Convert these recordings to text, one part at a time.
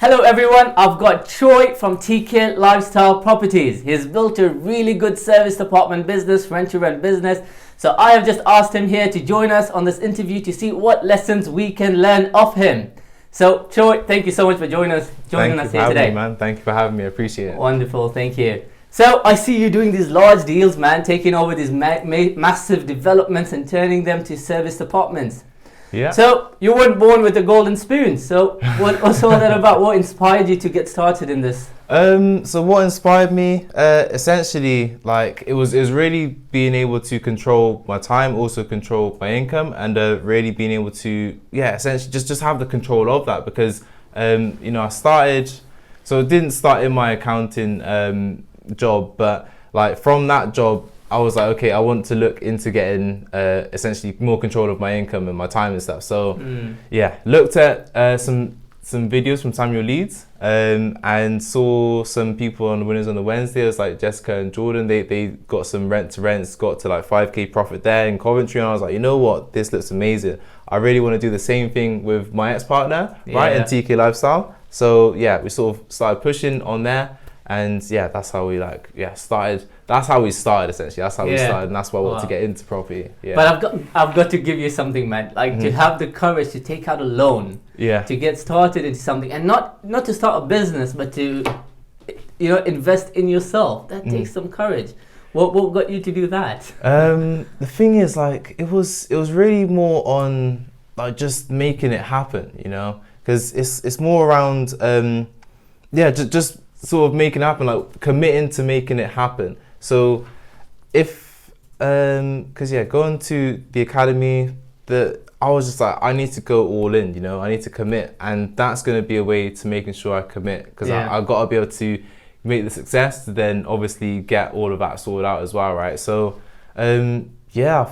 Hello everyone, I've got Troy from TK Lifestyle Properties. He's built a really good service apartment business, rent-to-rent business. So I have just asked him here to join us on this interview to see what lessons we can learn of him. So Troy, thank you so much for joining us here today. Thank you for having me, man. Thank you for having me. I appreciate it. Wonderful, thank you. So I see you doing these large deals, man, taking over these massive developments and turning them to service apartments. Yeah. So you weren't born with a golden spoon. So what's all that about? What inspired you to get started in this? So what inspired me? Essentially, like it was really being able to control my time, also control my income, and really being able to essentially just have the control of that because I started. So it didn't start in my accounting job, but like from that job, I was like, okay, I want to look into getting essentially more control of my income and my time and stuff. So looked at some videos from Samuel Leeds and saw some people on the Winners on the Wednesday. It was like Jessica and Jordan. They got some rent-to-rents, got to like 5k profit there in Coventry, and I was like, you know what, this looks amazing. I really want to do the same thing with my ex-partner, right, in TK Lifestyle. So we sort of started pushing on there. And that's how we started. That's how we started essentially. That's how we started, and that's why I want to get into property. Yeah. But I've got to give you something, man. Like to have the courage to take out a loan, to get started into something, and not to start a business, but to invest in yourself. That takes some courage. What got you to do that? The thing is, like, it was really more on like just making it happen, because it's more around just sort of making it happen, like committing to making it happen. So if going to the academy, I was just like, I need to go all in, I need to commit, and that's going to be a way to making sure I commit, because I got to be able to make the success to then obviously get all of that sorted out as well, right? So I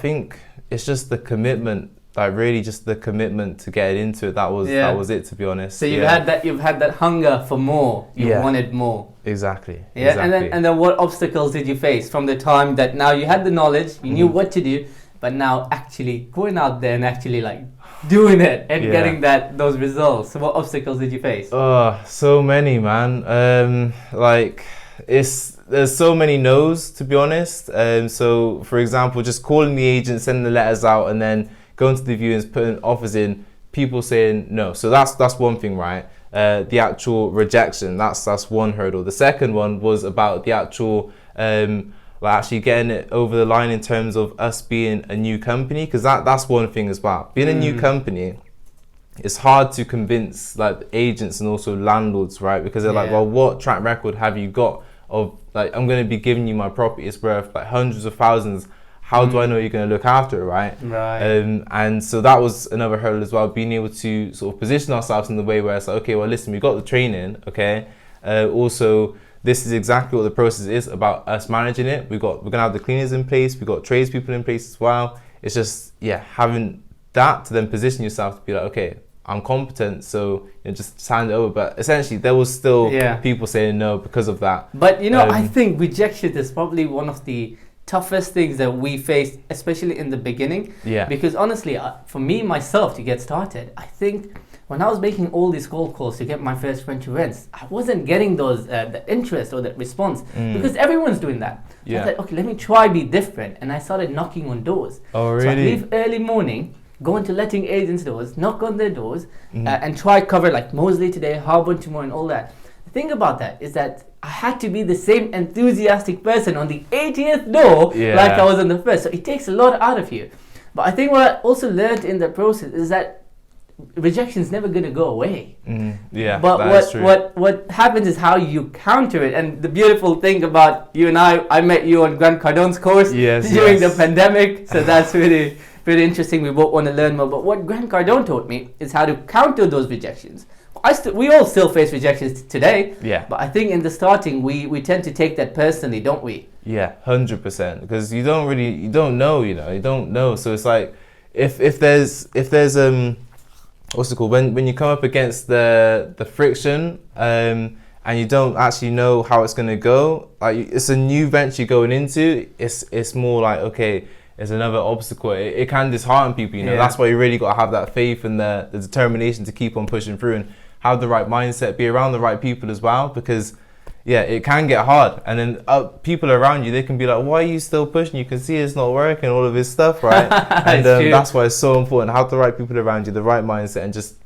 think it's just the commitment. Like really just the commitment to get into it. That was it, to be honest. So you've had that hunger for more. You wanted more. Exactly. Yeah. Exactly. And then what obstacles did you face from the time that now you had the knowledge, you knew what to do, but now actually going out there and actually like doing it and getting those results. So what obstacles did you face? So many, man. There's so many no's, to be honest. So for example, just calling the agent, sending the letters out, and then going to the viewings, putting offers in, people saying no. So that's one thing, right? The actual rejection, that's one hurdle. The second one was about the actual actually getting it over the line in terms of us being a new company, because that's one thing as well. Being a new company, it's hard to convince like agents and also landlords, right? Because they're like, well, what track record have you got of like, I'm going to be giving you my property, it's worth like hundreds of thousands. How do I know you're going to look after it, right? Right. And so that was another hurdle as well, being able to sort of position ourselves in the way where it's like, okay, well, listen, we got the training, okay? Also, this is exactly what the process is about us managing it. We're going to have the cleaners in place. We've got tradespeople in place as well. It's just, having that to then position yourself to be like, okay, I'm competent, so just hand it over. But essentially, there was still people saying no because of that. But, I think rejection is probably one of the toughest things that we face, especially in the beginning. Because honestly, for me myself to get started, I think when I was making all these cold calls to get my first rent-to-rents, I wasn't getting those the interest or the response because everyone's doing that. So I thought, okay, let me try be different, and I started knocking on doors. Oh, really? So I leave early morning, go into letting agents' doors, knock on their doors, and try cover like Moseley today, Harbour tomorrow, and all that. The thing about that is that I had to be the same enthusiastic person on the 80th door like I was on the first. So it takes a lot out of you. But I think what I also learned in the process is that rejection is never going to go away. But what happens is how you counter it. And the beautiful thing about you and I met you on Grant Cardone's course during the pandemic. So that's really interesting. We both want to learn more. But what Grant Cardone taught me is how to counter those rejections. We all still face rejections today. But I think in the starting, we tend to take that personally, don't we? 100%. Because you don't know. So it's like, if there's what's it called? When you come up against the friction, and you don't actually know how it's gonna go, like it's a new venture you're going into. It's more like, okay, it's another obstacle. It can dishearten people. That's why you really got to have that faith and the determination to keep on pushing through. And have the right mindset, be around the right people as well, because yeah, it can get hard. And then people around you, they can be like, why are you still pushing? You can see it's not working, all of this stuff, right? And that's why it's so important. Have the right people around you, the right mindset, and just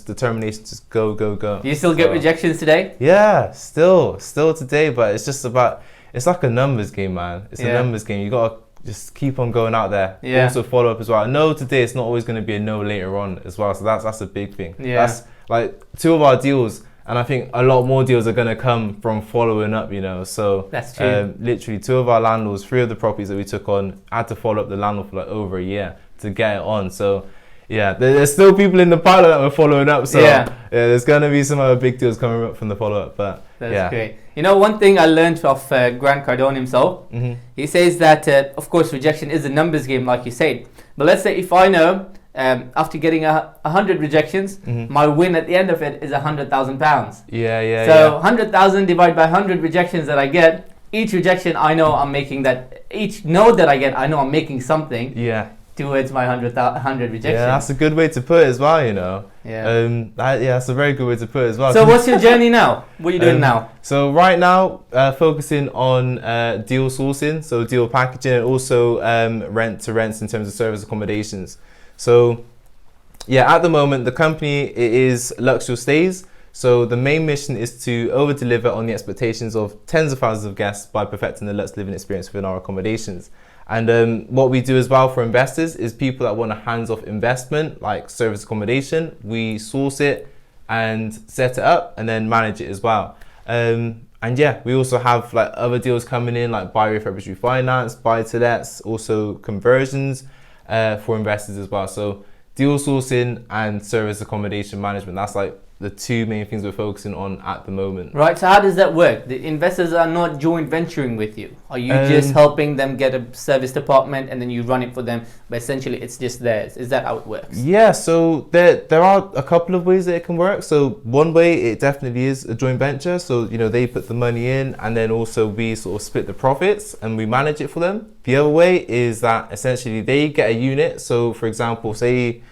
determination, just go. Do you still get rejections today? Yeah, still today, but it's just about, it's like a numbers game, man. It's a numbers game. You gotta just keep on going out there. Yeah. Also follow up as well. No today, it's not always going to be a no later on as well. So that's a big thing. Yeah. That's like 2 of our deals, and I think a lot more deals are going to come from following up, you know. So that's true. Literally 2 of our landlords, 3 of the properties that we took on, had to follow up the landlord for like over a year to get it on. So yeah, there's still people in the pilot that we're following up. So yeah, there's going to be some other big deals coming up from the follow up. But that's great. You know, one thing I learned of Grant Cardone himself, he says that, of course, rejection is a numbers game, like you said. But let's say if I know after getting 100 rejections, my win at the end of it is £100,000. Yeah. So 100,000 divided by 100 rejections that I get, each rejection I know I'm making that, each no that I get, I know I'm making something. Yeah. Towards my 100 rejections. Yeah, that's a good way to put it as well, you know. Yeah. That's a very good way to put it as well. So what's your journey now? What are you doing now? So right now, focusing on deal sourcing, so deal packaging, and also rent to rents in terms of service accommodations. So yeah, at the moment, the company, it is Luxury Stays. So the main mission is to over-deliver on the expectations of tens of thousands of guests by perfecting the Lux living experience within our accommodations. And what we do as well for investors is people that want a hands-off investment, like service accommodation, we source it and set it up and then manage it as well. And yeah, we also have like other deals coming in, like buy refurbished refinance, buy to lets, also conversions for investors as well. So deal sourcing and service accommodation management, that's like the 2 main things we're focusing on at the moment. Right, so how does that work? The investors are not joint venturing with you. Are you just helping them get a service department and then you run it for them, but essentially it's just theirs? Is that how it works? Yeah, so there are a couple of ways that it can work. So one way, it definitely is a joint venture. So, you know, they put the money in and then also we sort of split the profits and we manage it for them. The other way is that essentially they get a unit. So for example, say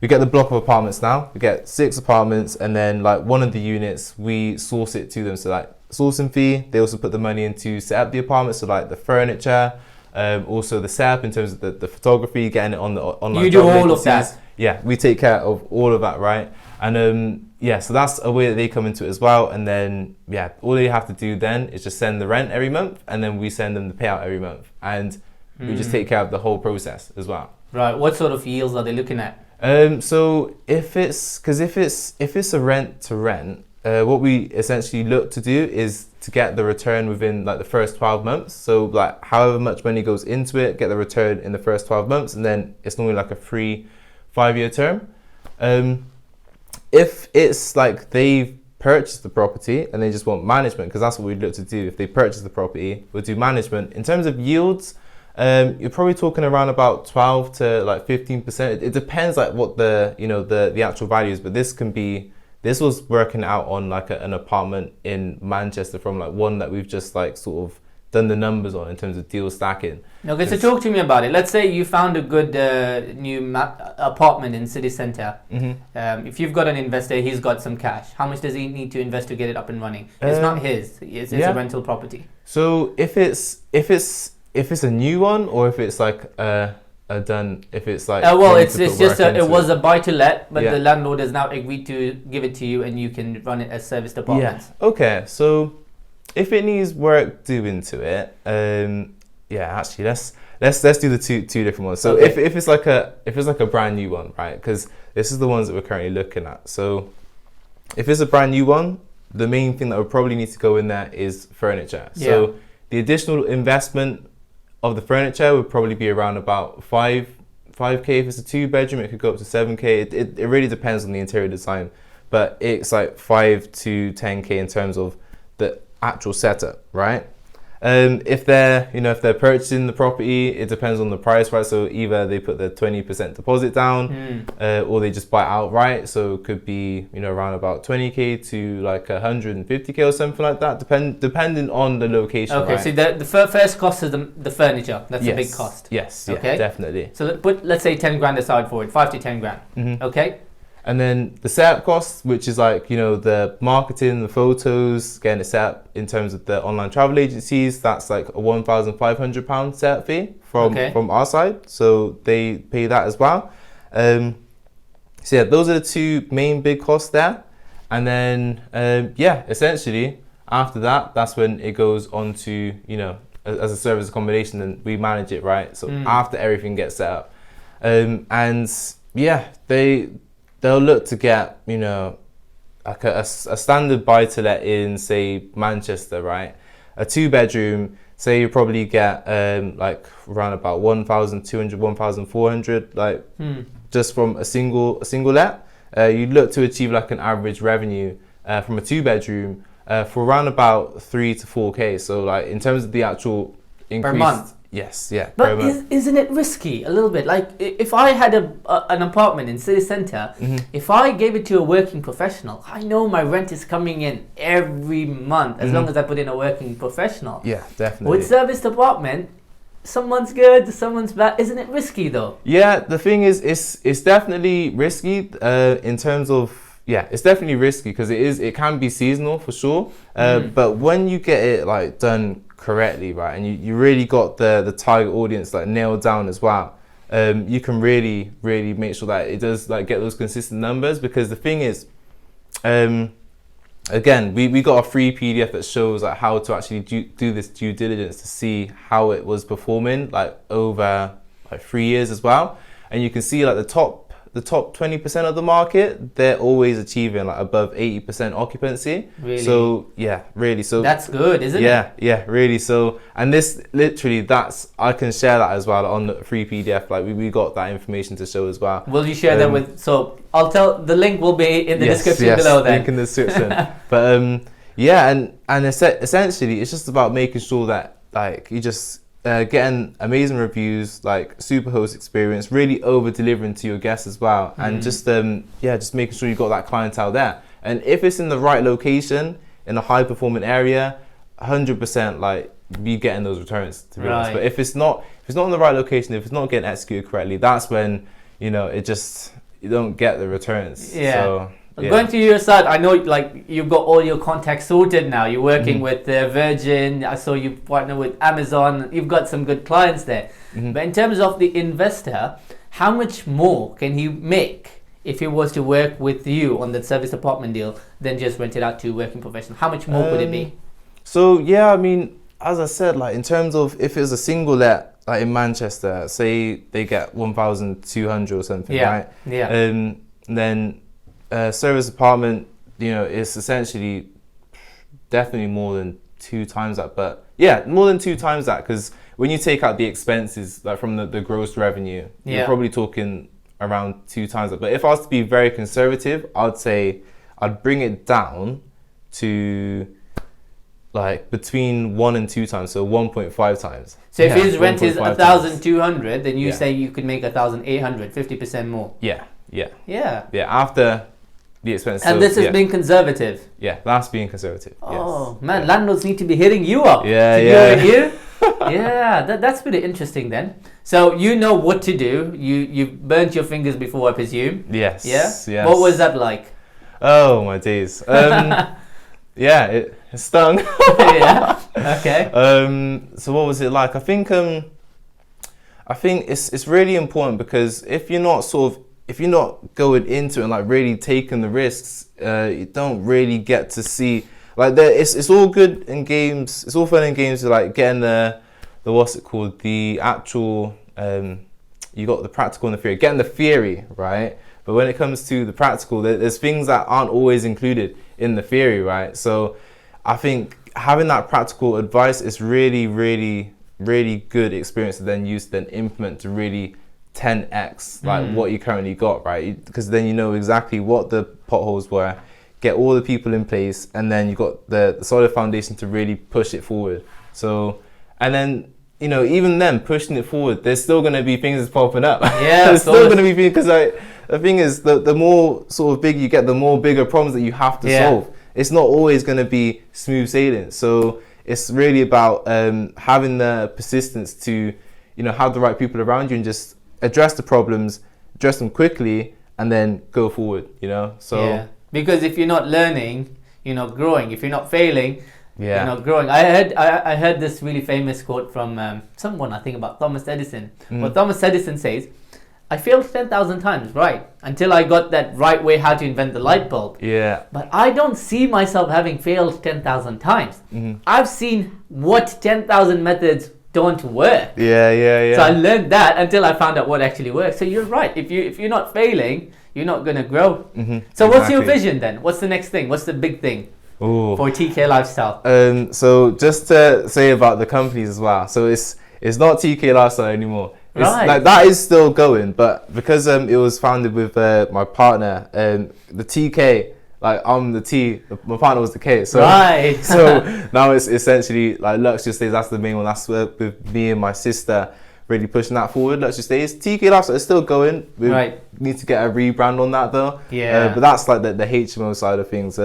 we get the block of apartments now, we get 6 apartments, and then like one of the units, we source it to them. So like sourcing fee, they also put the money in to set up the apartment. So like the furniture, also the setup in terms of the photography, getting it on the online. You do all of that? Yeah, we take care of all of that, right? And yeah, so that's a way that they come into it as well. And then yeah, all they have to do then is just send the rent every month, and then we send them the payout every month. And we just take care of the whole process as well. Right, what sort of yields are they looking at? So if it's a rent to rent, what we essentially look to do is to get the return within like the first 12 months. So like however much money goes into it, get the return in the first 12 months, and then it's normally like a 3-5-year term. If it's like they've purchased the property and they just want management, because that's what we'd look to do. If they purchase the property, we'll do management. In terms of yields, you're probably talking around about 12 to like 15%. It depends like what the actual value is, but this was working out on like an apartment in Manchester from like one that we've just like sort of done the numbers on in terms of deal stacking. Okay, so talk to me about it. Let's say you found a good new apartment in city centre. If you've got an investor, he's got some cash. How much does he need to invest to get it up and running? It's not his. It's a rental property. So if it's a new one, or if it's like if it's like it was a buy to let, but the landlord has now agreed to give it to you and you can run it as service departments. Yeah. Okay, so if it needs work doing to it, actually let's do the two different ones. So if it's like a brand new one, right? Because this is the ones that we're currently looking at. So if it's a brand new one, the main thing that would probably need to go in there is furniture. So the additional investment of the furniture would probably be around about 5k. If it's a 2-bedroom, it could go up to 7k. It really depends on the interior design, but it's like 5 to 10k in terms of the actual setup, right? If they're purchasing the property, it depends on the price, right? So either they put the 20% deposit down, or they just buy it outright. So it could be around about 20k to like 150k or something like that, depending on the location. Okay, right? So the first cost is the furniture. That's a big cost. Yes, okay, definitely. So let's say 10 grand aside for it, 5 to 10 grand. Okay. And then the setup costs, which is like, the marketing, the photos, getting it set up in terms of the online travel agencies, that's like a £1,500 setup fee from our side. So they pay that as well. So yeah, those are the two main big costs there. And then, essentially after that, that's when it goes on to, as a service accommodation, and we manage it, right? So after everything gets set up. They'll look to get, like a standard buy-to-let in, say, Manchester, right? A 2-bedroom, say you probably get like around about 1,200, 1,400, like just from a single let. You look to achieve like an average revenue from a 2-bedroom for around about 3 to 4K. So like in terms of the actual increase. Per month? Yes, yeah. But isn't it risky a little bit? Like if I had an apartment in city centre, if I gave it to a working professional, I know my rent is coming in every month as long as I put in a working professional. Yeah, definitely. With serviced apartment, someone's good, someone's bad. Isn't it risky though? Yeah, the thing is, it's definitely risky in terms of, it's definitely risky because it can be seasonal for sure. But when you get it like done correctly, right, and you really got the target audience like nailed down as well, you can really make sure that it does like get those consistent numbers. Because the thing is, again, we got a free PDF that shows like how to actually do this due diligence to see how it was performing like over like 3 years as well. And you can see like the top 20% of the market, they're always achieving like above 80% occupancy. Really? So yeah, really. So that's good, isn't it? Yeah, really. So, and this literally, I can share that as well on the free PDF. Like we got that information to show as well. Will you share that with? So I'll the link will be in the description below. Then link in the description. But and essentially, it's just about making sure that like you just. Getting amazing reviews, like super host experience, really over delivering to your guests as well, and just making sure you got that clientele there. And if it's in the right location, in a high performing area, 100% like you getting those returns, to be honest. But if it's not in the right location, if it's not getting executed correctly, that's when you don't get the returns. Yeah. So, going to your side, I know like you've got all your contacts sorted now. You're working with Virgin. I saw you partner with Amazon. You've got some good clients there. But in terms of the investor, how much more can he make if he was to work with you on that service apartment deal than just rent it out to a working professional? How much more could it be? So yeah, I mean, as I said, like in terms of if it's a single let, like in Manchester, say they get 1,200 or something, right? Yeah. Then service apartment, is essentially definitely more than 2 times that. But yeah, more than 2 times that, because when you take out the expenses like from the gross revenue, you're probably talking around 2 times that. But if I was to be very conservative, I'd say I'd bring it down to like between 1 and 2 times, so 1.5 times. So if his rent is 1,200, then you say you could make 1,800, 50% more. Yeah. After the expenses. And this is being conservative. Yeah, that's being conservative. Oh man, landlords need to be hitting you up. Yeah. That's pretty interesting then. So you know what to do. You've burnt your fingers before, I presume. Yes. Yeah. What was that like? Oh my days. It stung. Yeah. Okay. So what was it like? I think it's really important, because if you're not going into it and like really taking the risks, you don't really get to see like it's all good in games. It's all fun in games, like getting the what's it called? The actual you got the practical and the theory. Getting the theory right, but when it comes to the practical, there's things that aren't always included in the theory, right? So I think having that practical advice is really, really, really good experience to then use, to then implement to really 10x like what you currently got, right? Because then you know exactly what the potholes were, get all the people in place, and then you got the solid foundation to really push it forward. So, and then even then pushing it forward, there's still going to be things that's popping up. Yeah, there's still going to be, because the thing is, the more sort of big you get, the more bigger problems that you have to solve. It's not always going to be smooth sailing. So it's really about having the persistence to have the right people around you and just address the problems, address them quickly, and then go forward, So yeah, because if you're not learning, you're not growing. If you're not failing, yeah, you're not growing. I heard this really famous quote from someone, I think about Thomas Edison. What Thomas Edison says, I failed 10,000 times, right, until I got that right way how to invent the light bulb. Yeah. But I don't see myself having failed 10,000 times. I've seen what 10,000 methods don't work. Yeah. So I learned that until I found out what actually works. So you're right. If you're not failing, you're not gonna grow. So what's your vision then? What's the next thing? What's the big thing for TK Lifestyle? So just to say about the companies as well. So it's not TK Lifestyle anymore. It's like that is still going, but because it was founded with my partner, the TK, like I'm the T, my partner was the K. So so now it's essentially like Luxury Stays. That's the main one. That's with me and my sister really pushing that forward. Luxury Stays. TK Lifestyle is still going. We need to get a rebrand on that though. Yeah. But that's like the HMO side of things.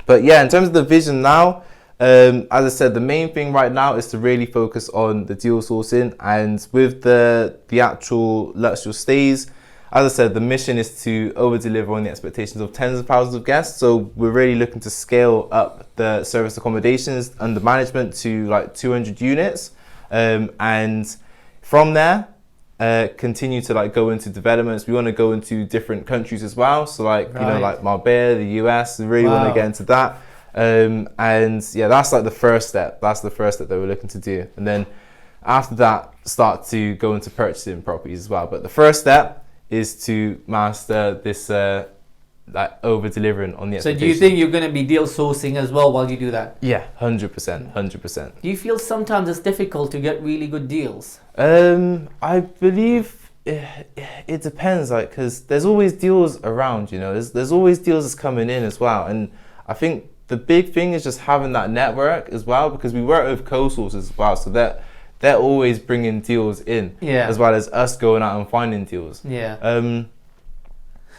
But yeah, in terms of the vision now, as I said, the main thing right now is to really focus on the deal sourcing, and with the actual Luxury Stays, as I said, the mission is to over-deliver on the expectations of tens of thousands of guests. So we're really looking to scale up the service accommodations under management to like 200 units, and from there, continue to like go into developments. We want to go into different countries as well. So like like Marbella, the US. We really want to get into that. And yeah, that's like the first step. That's the first step that we're looking to do, and then after that, start to go into purchasing properties as well. But the first step is to master this like over delivering on the expectations. So do you think you're going to be deal sourcing as well while you do that? Yeah, 100%. Do you feel sometimes it's difficult to get really good deals? I believe it depends, like, because there's always deals around, there's always deals that's coming in as well. And I think the big thing is just having that network as well, because we work with co-sources as well, so that they're always bringing deals in, as well as us going out and finding deals. Yeah.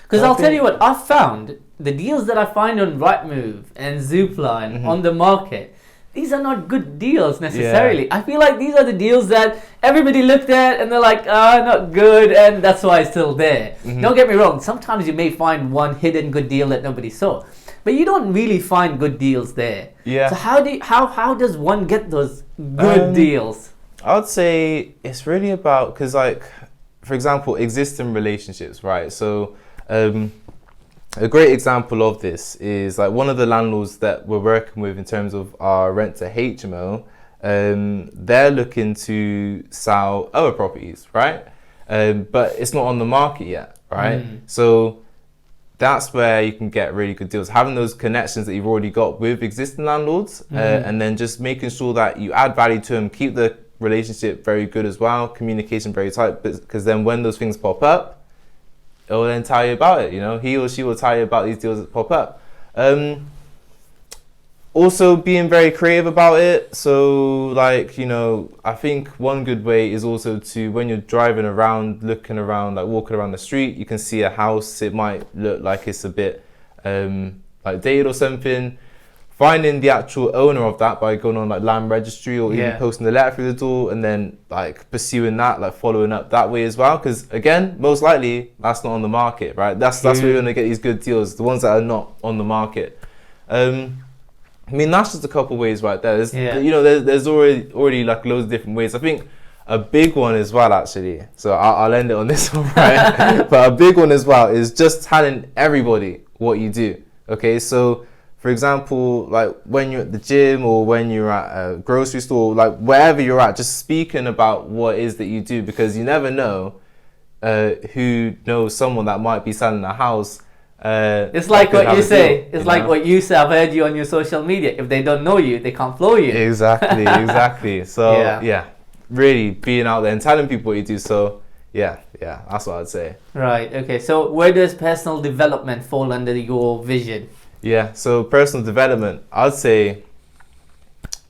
Because I'll tell you what, I've found the deals that I find on Rightmove and Zoopla and on the market, these are not good deals necessarily. Yeah. I feel like these are the deals that everybody looked at and they're like, not good, and that's why it's still there. Don't get me wrong, sometimes you may find one hidden good deal that nobody saw, but you don't really find good deals there. Yeah. So how does one get those good deals? I would say it's really about, because like, for example, existing relationships, right? So a great example of this is like one of the landlords that we're working with in terms of our rent to HMO. They're looking to sell other properties, right? But it's not on the market yet, right? So that's where you can get really good deals. Having those connections that you've already got with existing landlords, and then just making sure that you add value to them, keep the relationship very good as well, communication very tight, because then when those things pop up, it will then tell you about it, he or she will tell you about these deals that pop up. Also being very creative about it. So like, I think one good way is also to, when you're driving around, looking around, like walking around the street, you can see a house, it might look like it's a bit like dated or something. Finding the actual owner of that by going on like land registry, or even posting the letter through the door, and then like pursuing that, like following up that way as well. Because again, most likely that's not on the market, right? That's where you're gonna get these good deals, the ones that are not on the market. I mean, that's just a couple ways right there. There's already like loads of different ways. I think a big one as well, actually. So I'll end it on this one, right? But a big one as well is just telling everybody what you do. Okay, so for example, like when you're at the gym or when you're at a grocery store, like wherever you're at, just speaking about what it is that you do, because you never know who knows someone that might be selling a house. It's like what you say. It's like what you say. I've heard you on your social media. If they don't know you, they can't follow you. Exactly. So yeah, really being out there and telling people what you do. So yeah, that's what I'd say. Right. Okay. So where does personal development fall under your vision? Yeah, so personal development, I'd say,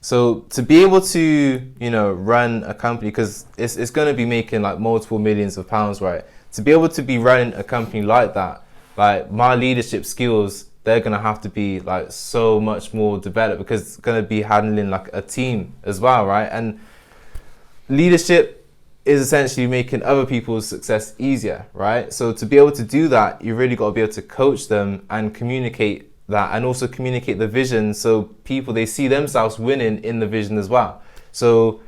so to be able to, run a company, because it's going to be making like multiple millions of pounds, right? To be able to be running a company like that, like my leadership skills, they're going to have to be like so much more developed, because it's going to be handling like a team as well, right? And leadership, is essentially making other people's success easier, right? So to be able to do that, you really got to be able to coach them and communicate that, and also communicate the vision so people, they see themselves winning in the vision as well. So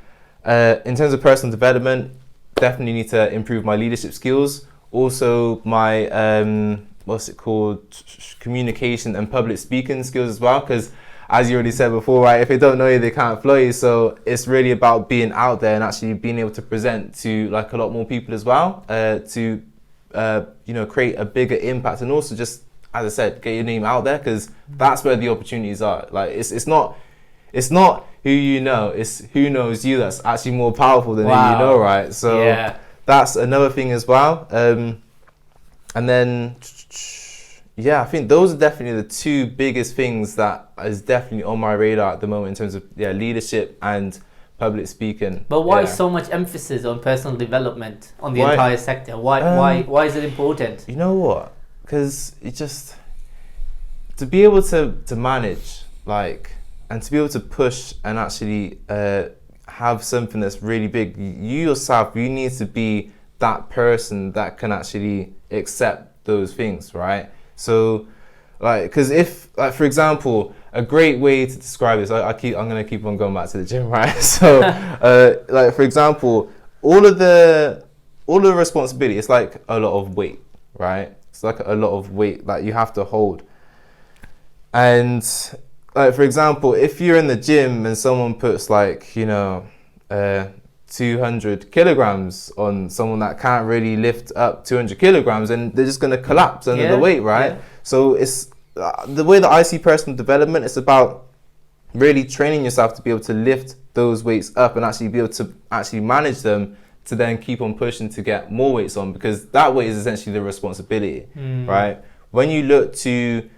in terms of personal development, definitely need to improve my leadership skills. Also my communication and public speaking skills as well, because as you already said before, right, if they don't know you, they can't follow you. So it's really about being out there and actually being able to present to like a lot more people as well, to create a bigger impact, and also just, as I said, get your name out there, because that's where the opportunities are. Like it's not who you know, it's who knows you that's actually more powerful than who you know, right? So that's another thing as well. And then I think those are definitely the two biggest things that is definitely on my radar at the moment in terms of leadership and public speaking. But why so much emphasis on personal development on the entire sector? Why is it important? You know what? Because it just, to be able to manage, like, and to be able to push and actually have something that's really big, you yourself, you need to be that person that can actually accept those things, right? So, like, because if, like, for example, a great way to describe this, I'm gonna keep on going back to the gym, right? So, like, for example, all of the responsibility, it's like a lot of weight, right? It's like a lot of weight that you have to hold. And, like, for example, if you're in the gym and someone puts, like, 200 kilograms on someone that can't really lift up 200 kilograms, and they're just going to collapse under the weight, right? So it's the way that I see personal development, it's about really training yourself to be able to lift those weights up and actually be able to actually manage them to then keep on pushing to get more weights on, because that weight is essentially the responsibility, right? When you look to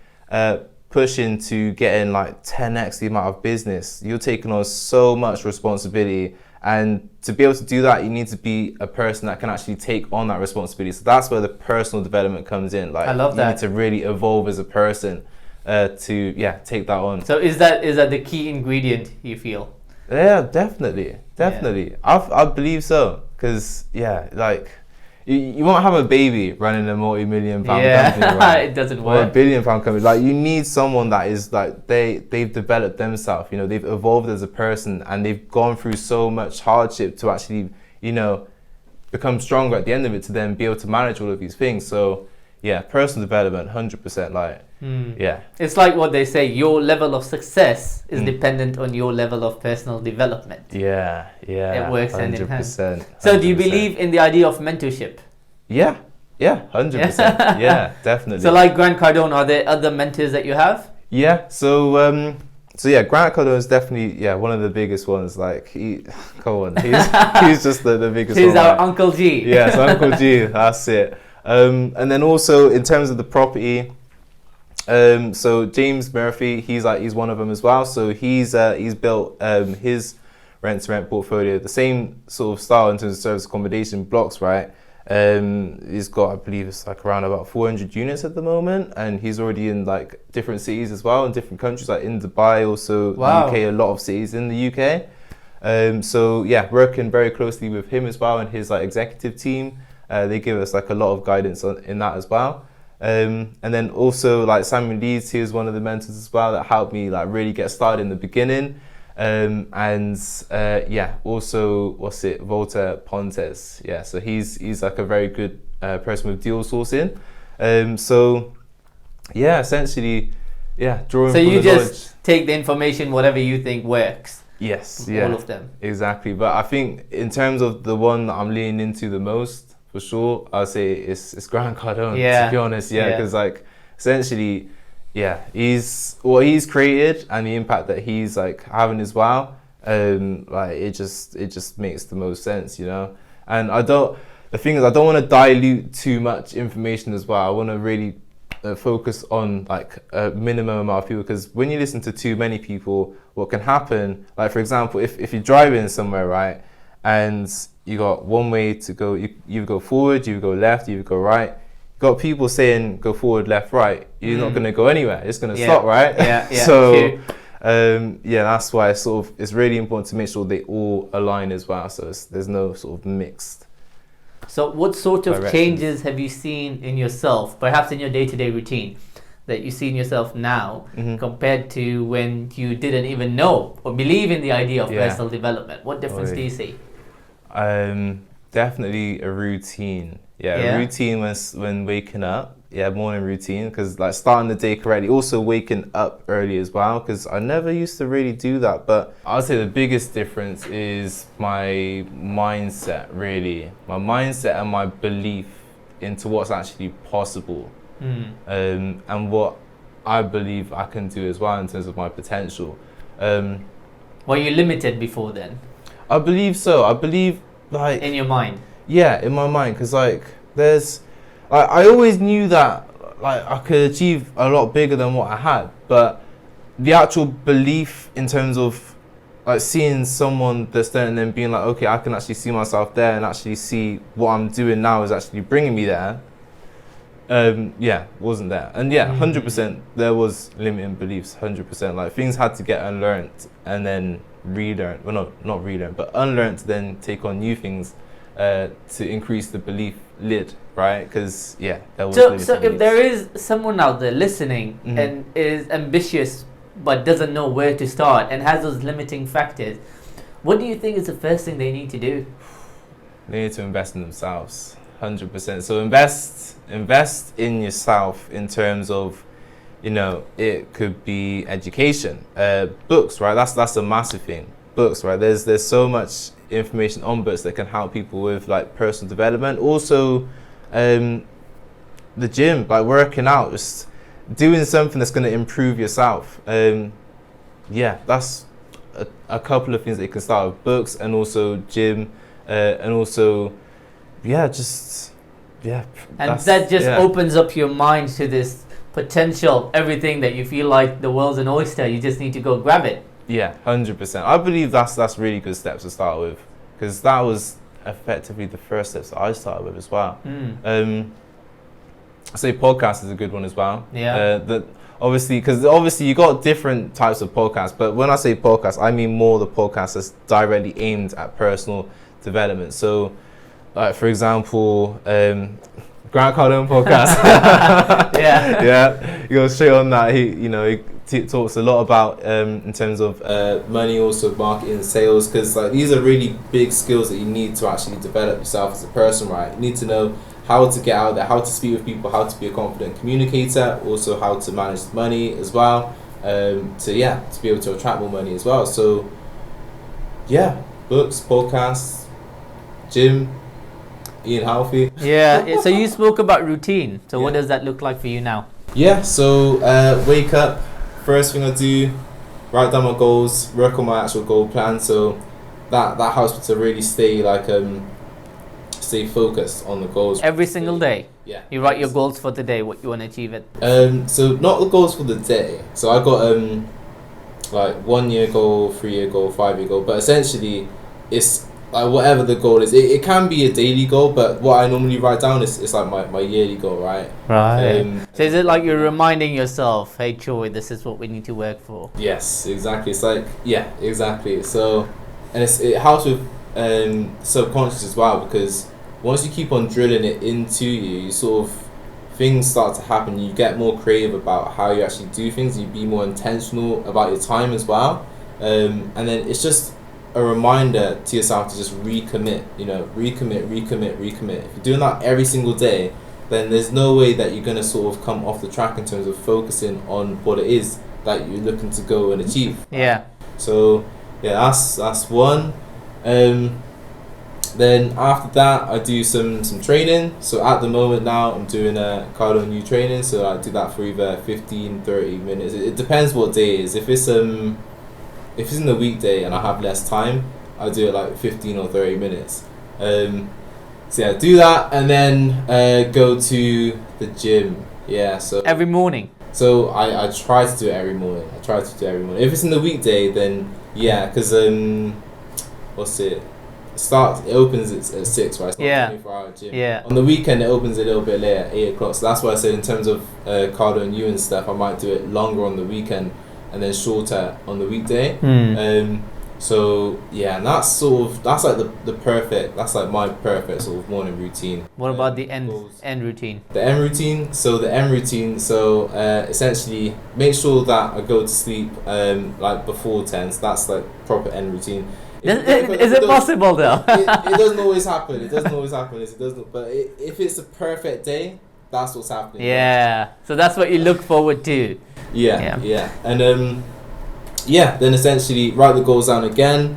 push into getting like 10x the amount of business, you're taking on so much responsibility. And to be able to do that, you need to be a person that can actually take on that responsibility. So that's where the personal development comes in. Like, I love that. You need to really evolve as a person to take that on. So is that the key ingredient, you feel? Yeah, definitely. I believe so, because like you won't have a baby running a multi-million-pound company, right? It doesn't work. Or a billion-pound company. Like, you need someone that is like, they've developed themselves, they've evolved as a person, and they've gone through so much hardship to actually, become stronger at the end of it, to then be able to manage all of these things. So personal development, 100%, It's like what they say, your level of success is dependent on your level of personal development. It works 100%. Hand in hand. So 100%. Do you believe in the idea of mentorship? Yeah, 100%. Yeah, definitely. So like Grant Cardone, are there other mentors that you have? Yeah, so Grant Cardone is definitely one of the biggest ones. Like, he's just the biggest one. He's our Uncle G. Yes, Uncle G, that's it. And then also in terms of the property, so James Murphy, he's one of them as well. So he's built his rent-to-rent portfolio, the same sort of style in terms of service accommodation blocks, right? He's got, I believe it's like around about 400 units at the moment, and he's already in like different cities as well, in different countries, like in Dubai, also the UK, a lot of cities in the UK. Working very closely with him as well and his like executive team. They give us like a lot of guidance in that as well. And then also like Samuel Leeds, he was one of the mentors as well that helped me like really get started in the beginning. Also Volta Pontes. So he's like a very good person with deal sourcing. Essentially, drawing. So you just knowledge. Take the information, whatever you think works. Yes, all of them. Exactly. But I think in terms of the one that I'm leaning into the most, for sure, I'll say it's Grant Cardone. To be honest, because like essentially, he's what he's created and the impact that he's like having as well. Like it just makes the most sense, And the thing is, I don't want to dilute too much information as well. I want to really focus on like a minimum amount of people, because when you listen to too many people, what can happen, like for example, if you're driving somewhere, right, and you got one way to go, you go forward, you go left, you go right, got people saying go forward, left, right, you're not going to go anywhere, it's going to stop, right? So That's why it's really important to make sure they all align as well. So there's no sort of mixed. So what sort of directions. changes have you seen in yourself, perhaps in your day-to-day routine, that you see in yourself now compared to when you didn't even know or believe in the idea of personal development? What difference do you see? Definitely a routine. A routine when waking up. Morning routine, because like starting the day correctly. Also waking up early as well, because I never used to really do that. But I'd say the biggest difference is my mindset, really. My mindset and my belief into what's actually possible. And what I believe I can do as well in terms of my potential. Were you limited before then? I believe so. I believe like... In your mind? Yeah, in my mind, because like I always knew that like I could achieve a lot bigger than what I had, but the actual belief in terms of like seeing someone that's there and then being like, okay, I can actually see myself there and actually see what I'm doing now is actually bringing me there. Wasn't there. And 100% there was limiting beliefs, 100%. Like things had to get unlearned and then relearned. Well, no, not relearned, but unlearned to then take on new things to increase the belief lid, right? Because there was so beliefs. if there is someone out there listening and is ambitious but doesn't know where to start and has those limiting factors, what do you think is the first thing they need to do? They need to invest in themselves, 100%. So invest in yourself in terms of, it could be education, books, right? That's a massive thing. Books, right? There's so much information on books that can help people with like personal development. Also, the gym, like working out, just doing something that's going to improve yourself. That's a couple of things that you can start with: books and also gym, and also, And that just opens up your mind to this potential, everything that you feel like the world's an oyster. You just need to go grab it. 100%. I believe that's really good steps to start with, because that was effectively the first steps that I started with as well. I say podcast is a good one as well. That obviously you got different types of podcasts, but when I say podcast, I mean more the podcast that's directly aimed at personal development. So, like for example, Grant Cardone podcast. He goes straight on that. He talks a lot about in terms of money, also marketing, sales, because like these are really big skills that you need to actually develop yourself as a person, right? You need to know how to get out there, how to speak with people, how to be a confident communicator, also how to manage money as well, to be able to attract more money as well. So books, podcasts, gym, eating healthy. So you spoke about routine. So what does that look like for you now? So wake up, first thing I do, write down my goals, work on my actual goal plan. So that helps me to really stay stay focused on the goals. Every single day? You write your goals for the day, what you want to achieve it? So not the goals for the day. So I got like 1 year goal, 3 year goal, 5 year goal, but essentially it's like whatever the goal is. It can be a daily goal, but what I normally write down is like my yearly goal, right? So is it like you're reminding yourself, hey Troy, this is what we need to work for? Yes, exactly. It's like, exactly. So, and it helps with subconscious as well, because once you keep on drilling it into you sort of, things start to happen. You get more creative about how you actually do things. You be more intentional about your time as well. And then it's just a reminder to yourself to just recommit, recommit. If you're doing that every single day, then there's no way that you're going to sort of come off the track in terms of focusing on what it is that you're looking to go and achieve. So that's one. Then after that, I do some training. So at the moment now, I'm doing a Cardio New training. So I do that for either 15-30 minutes. It depends what day it is. If it's in the weekday and I have less time, I do it like 15 or 30 minutes. Do that and then go to the gym. So every morning. So I try to do it every morning. If it's in the weekday, then because it opens at 6, right? It's not a 24-hour gym. On the weekend it opens a little bit later, 8 o'clock. So that's why I said in terms of Cardio and you and stuff, I might do it longer on the weekend. and then shorter on the weekday. Mm. So yeah, and that's like the perfect, that's like my perfect sort of morning routine. What about the end routine? The end routine. So essentially make sure that I go to sleep like before 10. So that's like proper end routine. Is it possible though? It doesn't always happen. It doesn't. But if it's a perfect day, that's what's happening. Yeah. Right? So that's what you look forward to. Yeah. And then essentially write the goals down again,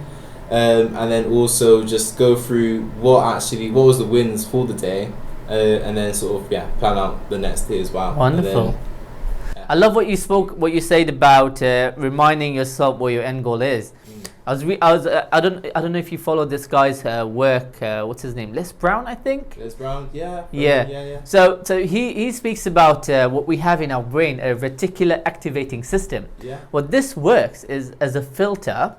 and then also just go through what was the wins for the day, and then sort of plan out the next day as well. Wonderful. Then, I love what you said about reminding yourself what your end goal is. I don't know if you follow this guy's work. What's his name? Les Brown, I think. Les Brown, yeah. So he speaks about what we have in our brain, a reticular activating system. Yeah. What this works is as a filter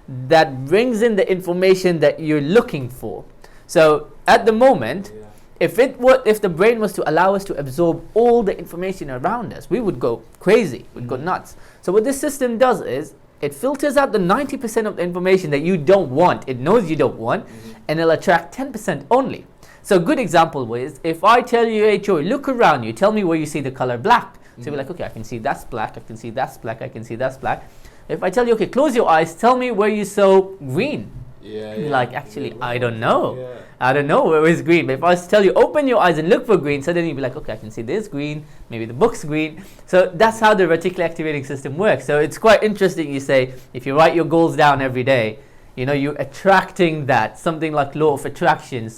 that brings in the information that you're looking for. So at the moment, if the brain was to allow us to absorb all the information around us, we would go crazy, we'd go nuts. So what this system does is it filters out the 90% of the information that you don't want. It knows you don't want, and it'll attract 10% only. So a good example is if I tell you, hey Joey, look around you, tell me where you see the color black. So you're like, okay, I can see that's black, I can see that's black, I can see that's black. If I tell you, okay, close your eyes, tell me where you saw green. You're like, actually, I don't know. I don't know where is green. But if I was to tell you, open your eyes and look for green, so then you'd be like, okay, I can see this green, maybe the book's green. So that's how the reticular activating system works. So it's quite interesting, you say, if you write your goals down every day, you're attracting that, something like law of attraction,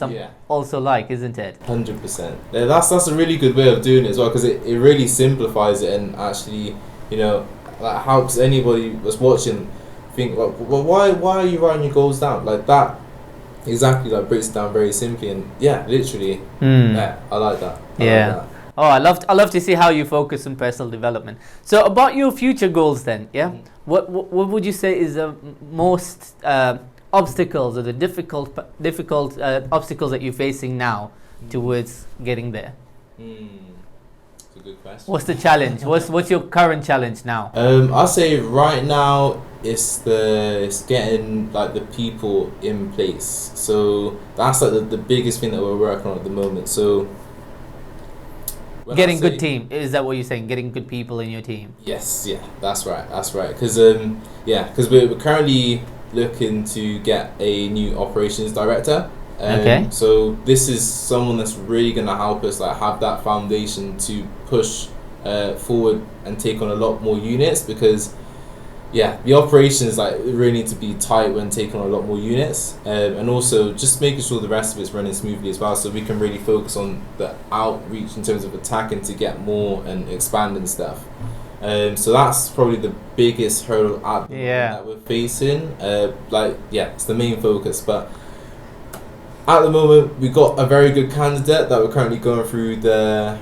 also like, isn't it? 100%. Yeah, that's a really good way of doing it as well, because it really simplifies it and actually, like helps anybody that's watching think, well, why are you writing your goals down like that? Exactly, like breaks it down very simply, and literally, I like that. Oh, I love to see how you focus on personal development. So about your future goals, then, what would you say is the most obstacles or the difficult obstacles that you're facing now towards getting there? That's a good question. What's the challenge? What's your current challenge now? I'll say right now it's getting like the people in place. So that's like the biggest thing that we're working on at the moment. So getting good team, is that what you're saying? Getting good people in your team? Yes, that's right. Because we're currently looking to get a new operations director. Okay. So this is someone that's really gonna help us like have that foundation to push forward and take on a lot more units, because the operations like really need to be tight when taking on a lot more units, and also just making sure the rest of it's running smoothly as well, so we can really focus on the outreach in terms of attacking to get more and expanding stuff. So that's probably the biggest hurdle at the moment that we're facing. It's the main focus, but at the moment we got a very good candidate that we're currently going through the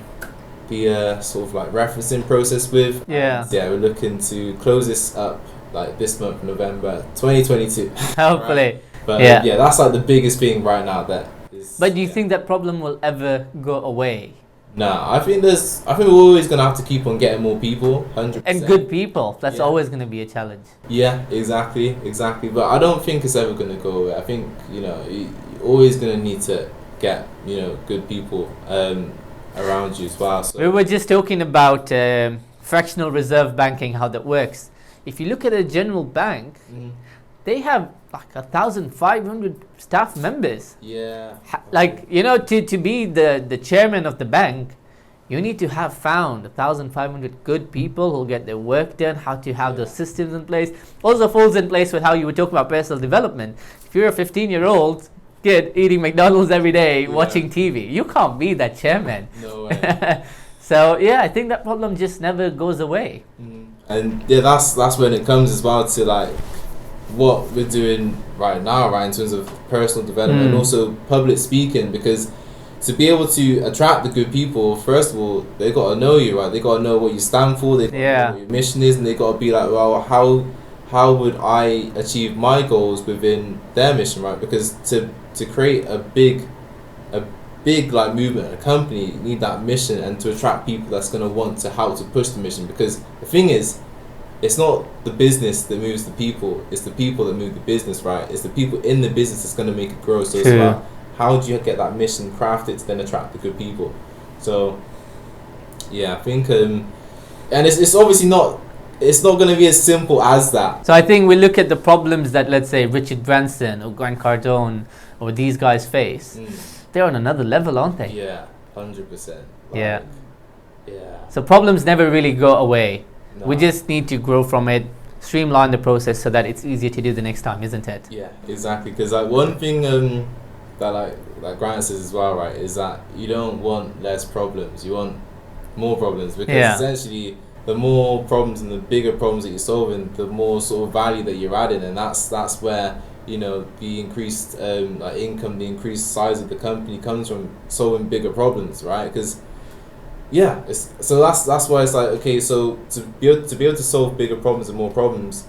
sort of like referencing process with. We're looking to close this up like this month, November 2022. Hopefully. Right? But that's like the biggest thing right now that is. But do you think that problem will ever go away? No, I think we're always gonna have to keep on getting more people, 100%. And good people. That's always gonna be a challenge. Yeah, exactly. But I don't think it's ever gonna go away. I think you're always gonna need to get good people around you as well. So. We were just talking about fractional reserve banking, how that works. If you look at a general bank, they have like 1,500 staff members. To be the chairman of the bank, you need to have found 1,500 good people who'll get their work done, how to have those systems in place. Also falls in place with how you were talking about personal development. If you're a 15-year-old kid eating McDonald's every day, watching TV, you can't be that chairman. No way. So I think that problem just never goes away. And that's when it comes as well to like what we're doing right now, right, in terms of personal development and also public speaking, because to be able to attract the good people, first of all, they got to know you, right? They got to know what you stand for, they got to know what your mission is, and they got to be like, well, how would I achieve my goals within their mission, right? Because to create a big like movement, a company, you need that mission, and to attract people that's going to want to help to push the mission. Because the thing is, it's not the business that moves the people, it's the people that move the business, right? It's the people in the business that's going to make it grow. So it's about how do you get that mission crafted to then attract the good people. So yeah, I think and it's obviously not, it's not going to be as simple as that. So I think we look at the problems that, let's say, Richard Branson or Grant Cardone or these guys face. They're on another level, aren't they? Yeah, 100%. Yeah. Yeah. So problems never really go away. No. We just need to grow from it, streamline the process so that it's easier to do the next time, isn't it? Yeah, exactly. Because like one thing that like Grant says as well, right, is that you don't want less problems, you want more problems, because essentially the more problems and the bigger problems that you're solving, the more sort of value that you're adding, and that's where, you know, the increased like income, the increased size of the company comes from solving bigger problems, right? Because so that's why it's like, okay, so to be able to solve bigger problems and more problems,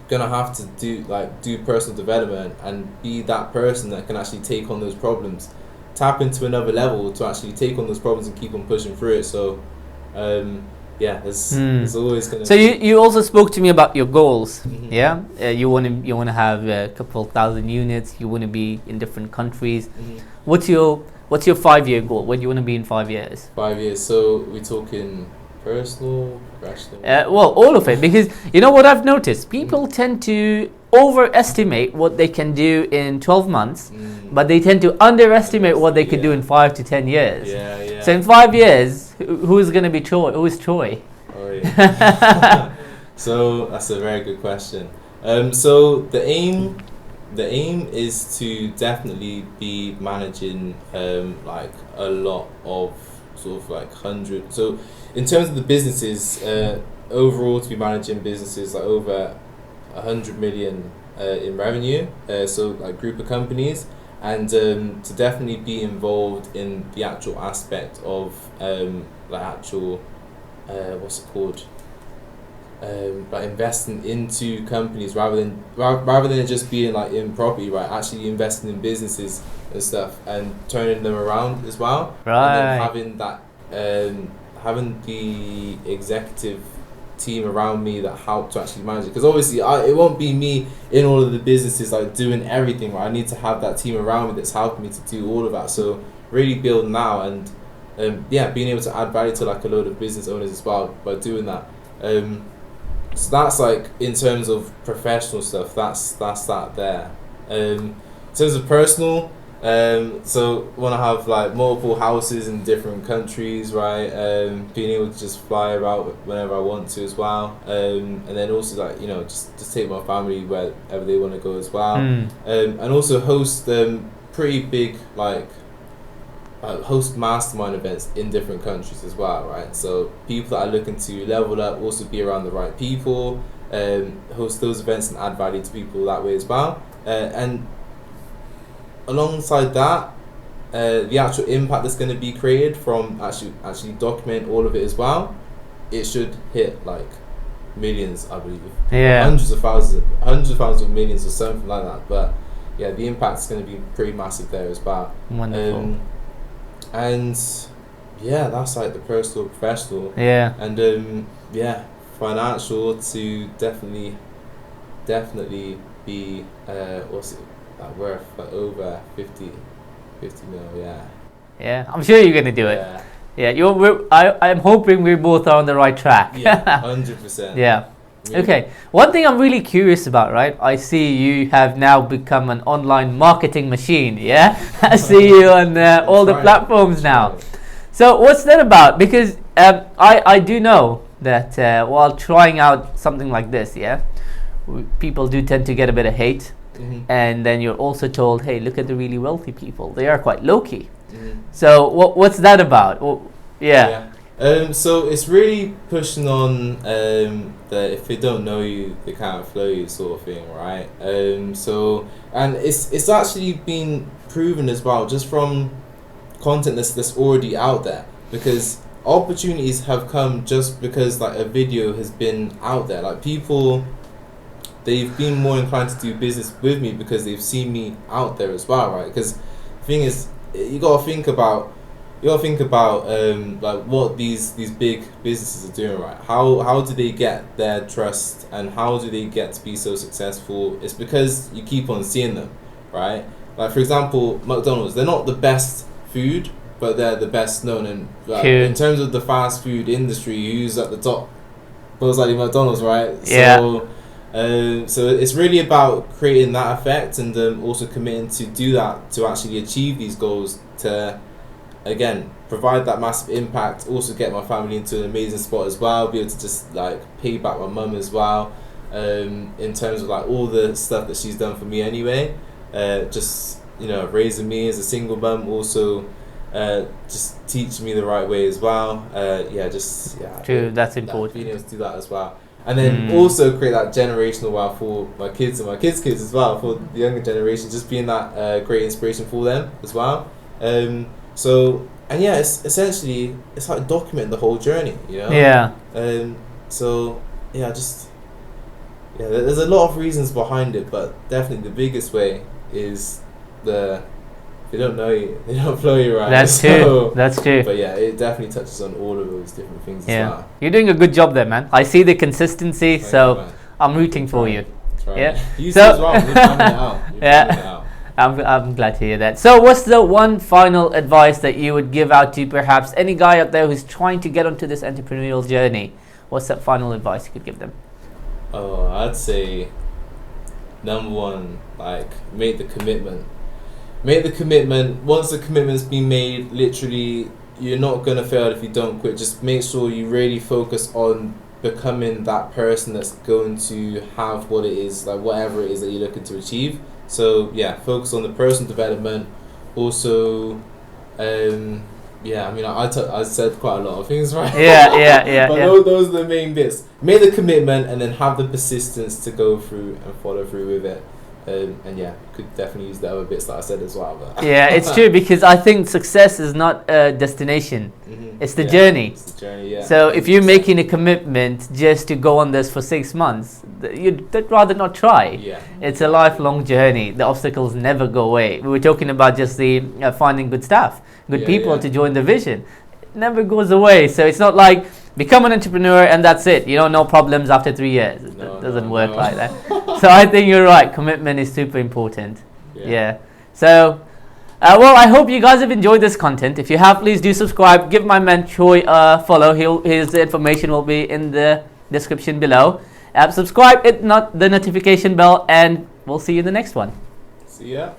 you're gonna have to do personal development and be that person that can actually take on those problems, tap into another level to actually take on those problems and keep on pushing through it. So there's always gonna. So you also spoke to me about your goals. You want to have a couple thousand units. You want to be in different countries. What's your 5-year goal? Where do you want to be in 5 years? 5 years. So we're talking personal, professional. Well, all of it, because you know what I've noticed. People tend to overestimate what they can do in 12 months, but they tend to underestimate what they could do in 5 to 10 years. Yeah. So in 5 years, who's going to be Troy? Who is Troy? Oh yeah. So that's a very good question. So the aim is to definitely be managing like a lot of sort of like 100. So in terms of the businesses, overall to be managing businesses like over 100 million in revenue, so like group of companies, and to definitely be involved in the actual aspect of like actual what's it called, like investing into companies rather than it just being like in property, right? Actually investing in businesses and stuff and turning them around as well, right? And then having that having the executive team around me that help to actually manage it, because obviously it won't be me in all of the businesses like doing everything, right? I need to have that team around me that's helping me to do all of that. So really building now and being able to add value to like a load of business owners as well by doing that. So that's like in terms of professional stuff, that's that there. In terms of personal, so want to have like multiple houses in different countries, right? Being able to just fly about whenever I want to as well, and then also like, you know, just take my family wherever they want to go as well, and also host pretty big like host mastermind events in different countries as well, right? So people that are looking to level up, also be around the right people, host those events and add value to people that way as well, and alongside that, the actual impact that's going to be created from actually document all of it as well, it should hit like millions, I believe. Hundreds of thousands of millions or something like that. But yeah, the impact is going to be pretty massive there as well. Wonderful. And yeah, that's like the personal, professional. Yeah. And financial to definitely be what's it like worth like over 50 mil. Yeah, I'm sure you're gonna do it. I'm hoping we both are on the right track. 100%. Yeah. Okay, one thing I'm really curious about, right? I see you have now become an online marketing machine, yeah? I see you on all the platforms now. So what's that about? Because I do know that while trying out something like this, people do tend to get a bit of hate. And then you're also told, hey, look at the really wealthy people. They are quite low-key. So what's that about? Well, so it's really pushing on that if they don't know you, they can't flow you sort of thing, right? So, and it's actually been proven as well just from content that's already out there, because opportunities have come just because like a video has been out there. Like people, they've been more inclined to do business with me because they've seen me out there as well, right? Because the thing is, you gotta think about you gotta think about like what these big businesses are doing, right? How do they get their trust, and how do they get to be so successful? It's because you keep on seeing them, right? Like for example, McDonald's, they're not the best food, but they're the best known. And in terms of the fast food industry, who's at the top? Most likely McDonald's, right? Yeah. So it's really about creating that effect, and also committing to do that, to actually achieve these goals, to again provide that massive impact, also get my family into an amazing spot as well, be able to just like pay back my mum as well, in terms of like all the stuff that she's done for me anyway, just raising me as a single mum, also just teaching me the right way as well. True, that's important. Being able to do that as well, and then also create that generational wealth for my kids and my kids' kids as well, for the younger generation, just being that great inspiration for them as well. It's essentially, it's like documenting the whole journey, Yeah. There's a lot of reasons behind it, but definitely the biggest way is if they don't know you, they don't flow you right. That's true. That's true. But yeah, it definitely touches on all of those different things as well. You're doing a good job there, man. I see the consistency, I'm rooting for you. That's right. Yeah. You see as well. You're finding it out. Yeah. I'm glad to hear that. So what's the one final advice that you would give out to perhaps any guy out there who's trying to get onto this entrepreneurial journey? What's that final advice you could give them? Oh, I'd say number one, like, make the commitment. Make the commitment. Once the commitment's been made, literally, you're not going to fail if you don't quit. Just make sure you really focus on becoming that person that's going to have what it is, like whatever it is that you're looking to achieve. So yeah, focus on the personal development. Also, I said quite a lot of things, right? Yeah. But those are the main bits. Make the commitment, and then have the persistence to go through and follow through with it. Could definitely use the other bits that I said as well. But yeah, it's true, because I think success is not a destination. It's the journey. It's the journey, yeah. So if you're making a commitment just to go on this for 6 months, you'd rather not try. Yeah. It's a lifelong journey. The obstacles never go away. We were talking about just the finding good staff, good people to join the vision. It never goes away. So it's not like become an entrepreneur and that's it. No problems after 3 years. It doesn't work like that. So I think you're right. Commitment is super important. Yeah. So, I hope you guys have enjoyed this content. If you have, please do subscribe. Give my man Troy a follow. His information will be in the description below. Subscribe, hit the notification bell, and we'll see you in the next one. See ya.